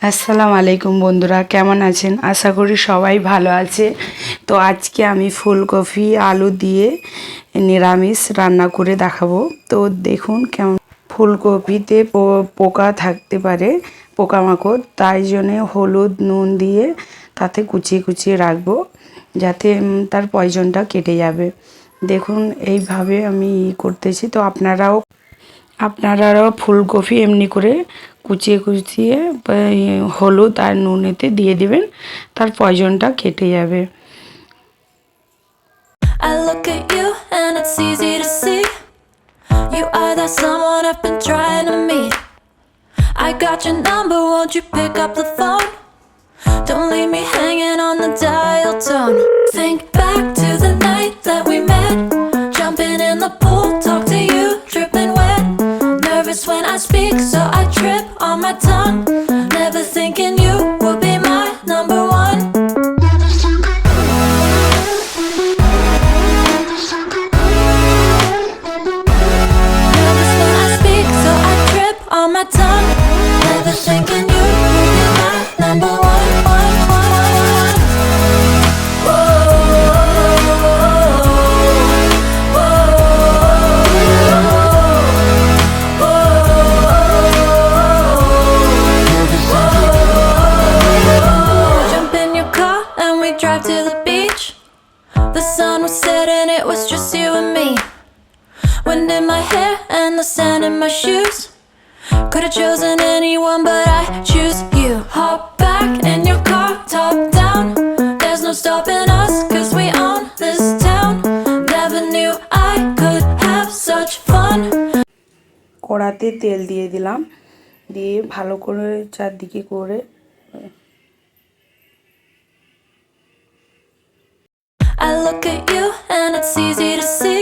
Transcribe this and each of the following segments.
আসসালামু আলাইকুম বন্ধুরা, কেমন আছেন? আশা করি সবাই ভালো আছে। তো আজকে আমি ফুলকপি আলু দিয়ে নিরামিষ রান্না করে দেখাবো। তো দেখুন কেমন। ফুলকপিতে পোকা থাকতে পারে, পোকামাকড়, তাই জন্যে হলুদ নুন দিয়ে তাতে কুচিয়ে কুচিয়ে রাখবো, যাতে তার পয়জনটা কেটে যাবে। দেখুন এইভাবে আমি করতেছি। তো আপনারাও ফুলকপি এমনি করে কুচিয়ে কুচিয়ে হলুদ আর নুনেতে দিয়ে দিবেন, তার পয়জনটা কেটে যাবে। I look at you and it's easy to see you are that someone I've been trying to meet. I got your number, won't you pick up the phone? Don't leave me hanging on the dial tone. Think back to the night that we met, jumping in the pool, talk to you, dripping wet. Nervous when I speak, so I trip on my tongue. Never thinking you would be my number one. Nervous when I speak, so I trip on my tongue. Never thinking you would be my number one. Drive to the beach. The sun was setting, it was just you and me. Wind in my hair and the sand in my shoes. Could have chosen anyone, but I choose you. Hop back in your car, top down. There's no stopping us, cause we own this town. Never knew I could have such fun. কড়াতে তেল দিয়ে দিলাম, দিয়ে ভালো করে চারদিকে করে I look at you and it's easy to see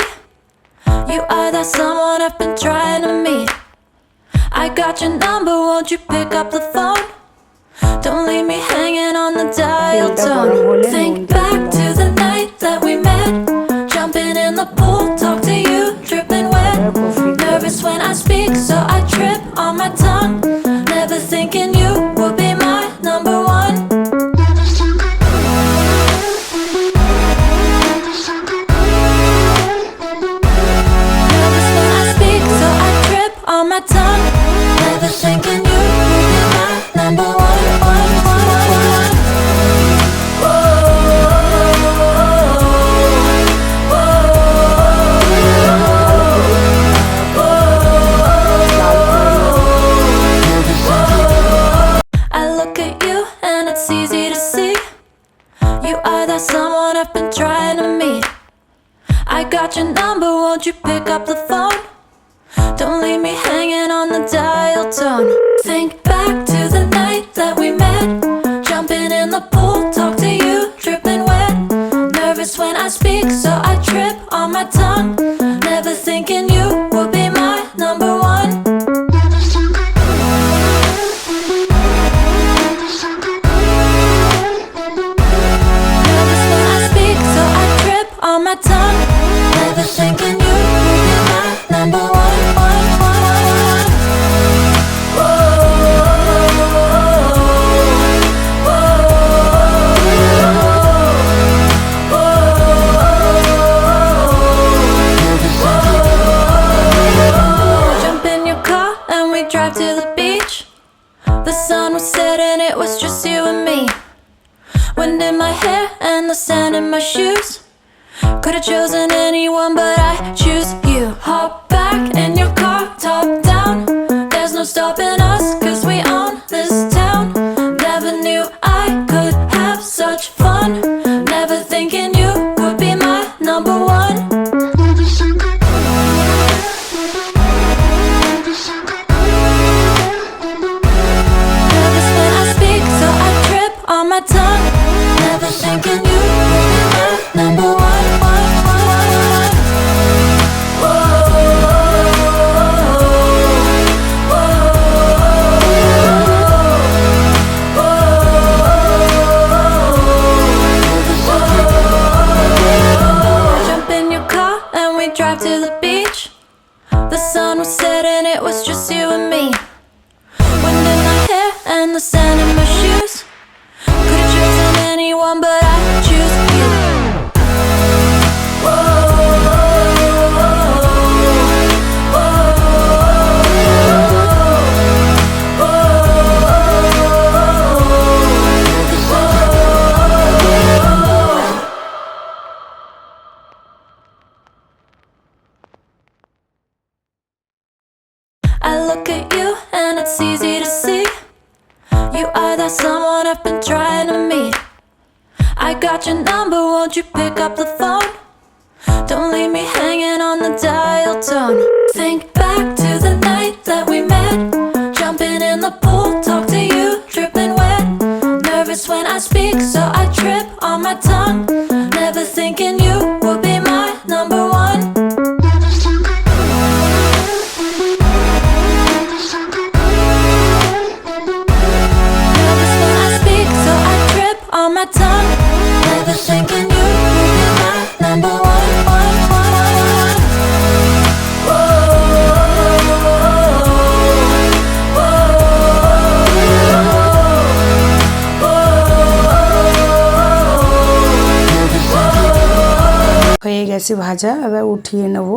you are that someone I've been trying to meet. I got your number, won't you pick up the phone? Don't leave me hanging on the dial tone. Think back to the night that we met, jumping in the pool, talk to you, dripping wet. Nervous when I speak, so I trip on my tongue. Never thinking you would be my number one. On my tongue, never thinking you would be my number one. I look at you and it's easy to see you are that someone I've been trying to meet. I got your number, won't you pick up the phone? Don't leave me hanging on the dial tone. Think back to the night that we met, jumping in the pool, talk to you, dripping wet. Nervous when I speak, so I trip on my tongue. Never thinking you would be my number one. Nervous when I speak, so I trip on my tongue. Never thinking you would be my number one. Drive to the beach. The sun was setting, it was just you and me. Wind in my hair and the sand in my shoes. Could have chosen anyone, but I choose you. Hop back in your car, top down. There's no stopping us, cause we own this town. Never knew I could have such fun. Never thinking you would be my number one. On my tongue, never thinking you would be my number one. Whoa, whoa, whoa. sand in my shoes. Could've chosen anyone, but I choose you. Whoa, I look at you and it's easy to see. You are that someone I've been trying to meet. I got your number, won't you pick up the phone? Don't leave me hanging on the dial tone. Think back to the night that we met. Jumping in the pool, talk to you, dripping wet. Nervous when I speak, so I trip on my tongue. Never thinking you would be my number one. Nervous when I speak, so I trip on my tongue. Never thinking you would be my number one. হয়ে গেছে ভাজা, এবার উঠিয়ে নেব।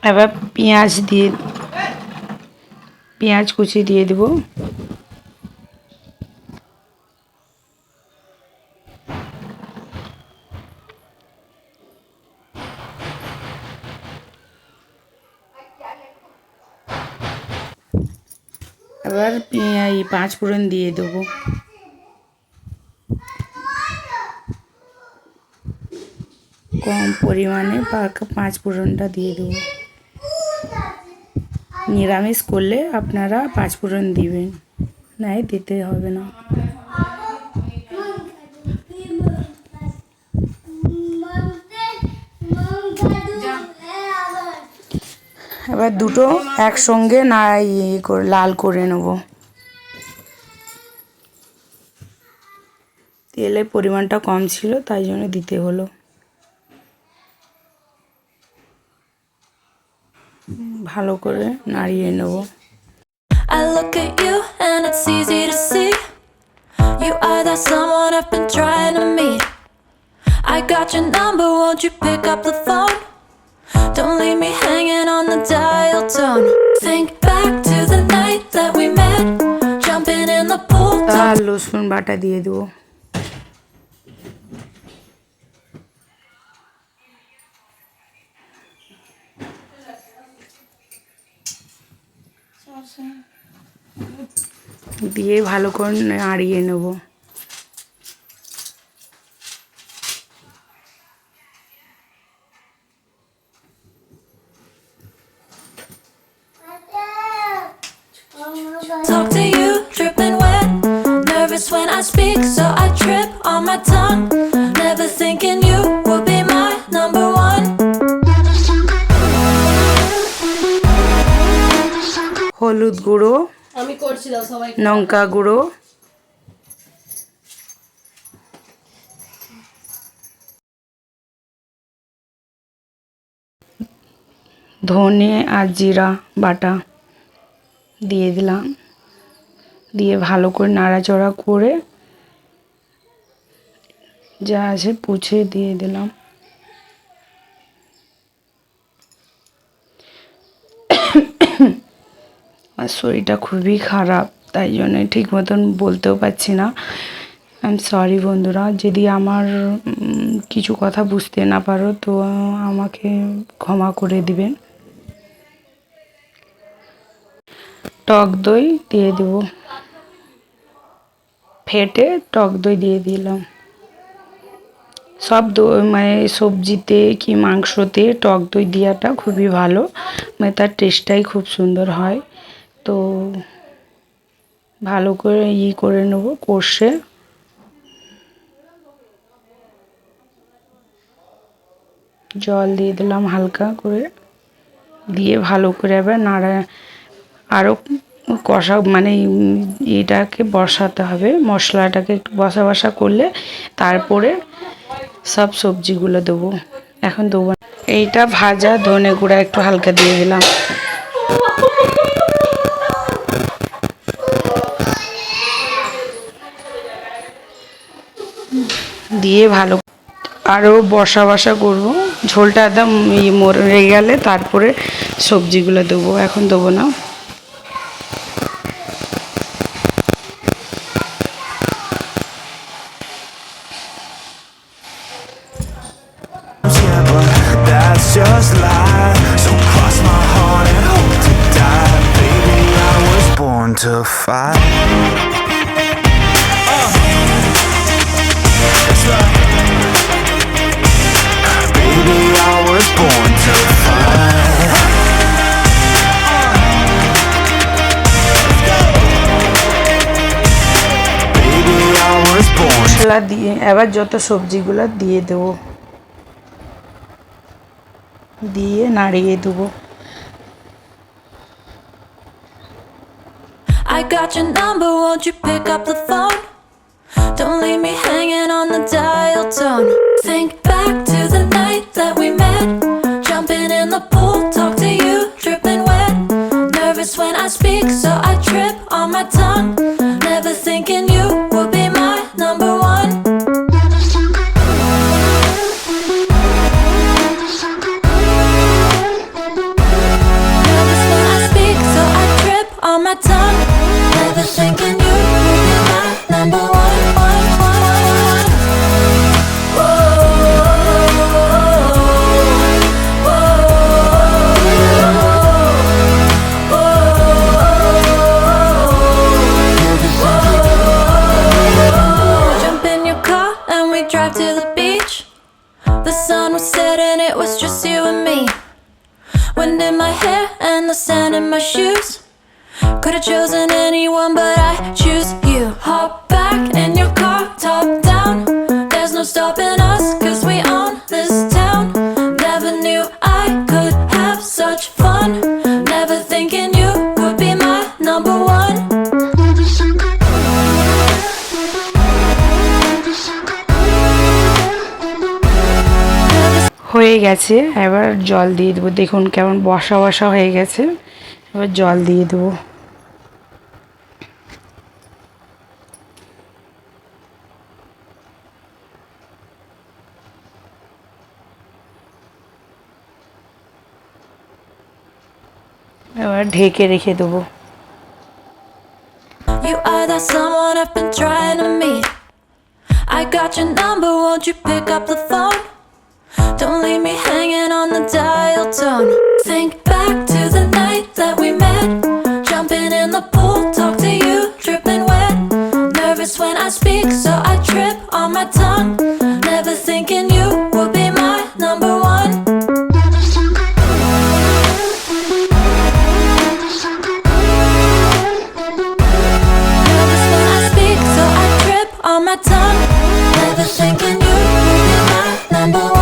এবার পেঁয়াজ কুচি দিয়ে দেব। এবার পাঁচ ফোড়ন দিয়ে দেবো। কম পরিমাণে পাঁচ ফোড়নটা দিয়ে দেবো। নিরামিষ করলে আপনারা পাঁচ ফোড়ন দিবেন, নাই দিতে হবে না। এবার দুটো একসঙ্গে লাল করে নেব। তেলের পরিমাণটা কম ছিল, তাই জন্য দিতে হলো। ভালো করে নাড়িয়ে নেব। I look at you and it's easy to see. You are that someone I've been trying to meet. I got your number, won't you pick up the phone? Don't leave me hanging on the dial tone. Think back to the night that we met. Jumping in the pool. আর রসুন বাটা দিয়ে দেবো। দিয়ে ভালো করে নাড়িয়ে নেব। Talk to you, dripping wet. Nervous when I speak, so I trip on my tongue. Never thinking you would be my number one. হলুদ গুঁড়ো, লঙ্কা গুঁড়ো, ধনে আর জিরা বাটা দিয়ে দিলাম। দিয়ে ভালো করে নাড়াচাড়া করে যা আছে পুছে দিয়ে দিলাম। আর শরীরটা খুবই খারাপ, তাই জন্য ঠিক মতন বলতেও পারছি না। আই এম সরি বন্ধুরা, যদি আমার কিছু কথা বুঝতে না পারো তো আমাকে ক্ষমা করে দিবেন। টক দই দিয়ে দেব, ফেটে টক দই দিয়ে দিলাম। সব মানে সবজিতে কি মাংসতে টক দই দেওয়াটা খুবই ভালো, মানে তার টেস্টটাই খুব সুন্দর হয়। তো ভালো করে করে নেবো কষে। জল দিয়ে দিলাম হালকা করে, দিয়ে ভালো করে এবার আরও কষা, মানে এটাকে বসাতে হবে, মশলাটাকে একটু বসা বসা করলে তারপরে সব সবজিগুলো দেবো। এখন দেবো এইটা ভাজা ধনে গুঁড়া একটু হালকা দিয়ে দিলাম, দিয়ে ভালো আরও বসা বসা করবো। ঝোলটা একদম মরে গেলে তারপরে সবজিগুলো দেবো, এখন দেবো না। Yeah, but that's just life. So cross my heart and hope to die. Baby, I was born to fight. That's right. Baby, I was born to fight. Baby, I was born to মশলা দিয়ে এবার যত সবজিগুলো দিয়ে দেবো, দিয়ে নাড়িয়ে দেবো। I got your number, won't you pick up the phone? Don't leave me hanging on the dial tone. Think back to the night that we met, jumping in the pool, talk to you, dripping wet. Nervous when I speak, so I trip on my tongue. Never thinking you would be my number one. Nervous when I speak, so I trip on my tongue. Never thinking you would be my number one, one, one, one. Jump in your car and we drive to the beach. The sun was setting, it was just you and me. Wind in my hair and the sand in my shoes. Could've chosen anyone, but I choose you. Hop back in your car, top down. There's no stopping us, cause we own this town. Never knew I could have such fun. Never thinking you could be my number one. হয়ে গেছে, এবার জল দিয়ে দেবো। দেখুন কেমন বসা বসা হয়ে গেছে, এবার জল দিয়ে দেবো। এবার ঢেকে রেখে দেবো। You are that someone I've been trying to meet. I got your number, won't you pick up the phone? Don't leave me hanging on the dial tone. Think back to the night that we met, jumping in the pool, talk to you, dripping wet. Nervous when I speak, so I trip on my tongue. Never thinking you would be my number one. Nervous when I speak, so I trip on my tongue. Never thinking you would be my number one.